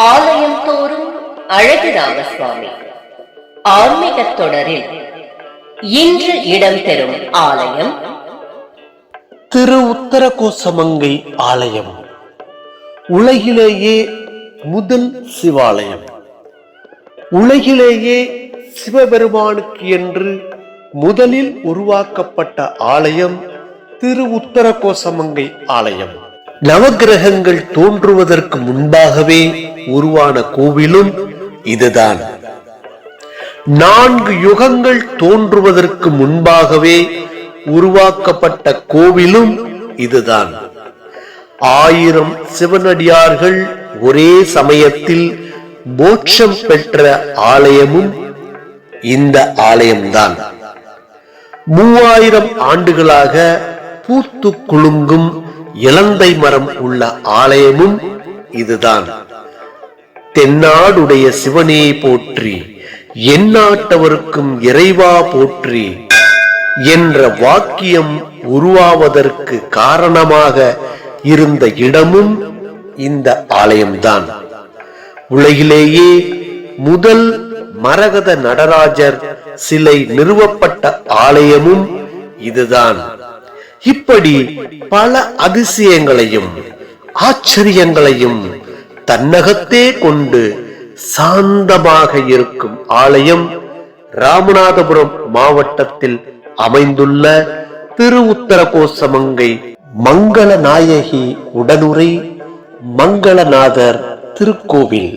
ஆலயம் தோறும் அழகு ராமசுவாமி ஆன்மீக தொடரில் இன்று இடம்பெறும் ஆலயம் திரு உத்தரகோசமங்கை ஆலயம். உலகிலேயே முதல் சிவாலயம். உலகிலேயே சிவபெருமானுக்கு என்று முதலில் உருவாக்கப்பட்ட ஆலயம் திரு உத்தரகோசமங்கை ஆலயம். நவக்கிரகங்கள் தோன்றுவதற்கு முன்பாகவே உருவான கோவிலும் இதுதான். 4 யுகங்கள் தோன்றுவதற்கு முன்பாகவே உருவாக்கப்பட்ட கோவிலும் இதுதான். 1000 சிவனடியார்கள் ஒரே சமயத்தில் மோட்சம் பெற்ற ஆலயமும் இந்த ஆலயம்தான். 3000 ஆண்டுகளாக பூத்து குலுங்கும் இலந்தை மரம் உள்ள ஆலயமும் இதுதான். தென்னாடுடைய சிவனே போற்றி, எந்நாட்டவருக்கும் இறைவா போற்றி என்ற வாக்கியம் உருவாவதற்கு காரணமாக இருந்த இடமும் இந்த ஆலயம்தான். உலகிலேயே முதல் மரகத நடராஜர் சிலை நிறுவப்பட்ட ஆலயமும் இதுதான். இப்படி பல அதிசயங்களையும் ஆச்சரியங்களையும் தன்னகத்தே கொண்டு சாந்தமாக இருக்கும் ஆலயம் ராமநாதபுரம் மாவட்டத்தில் அமைந்துள்ள திரு உத்தரகோசமங்கை மங்களநாயகி உடனுறை மங்களநாதர் திருக்கோவில்.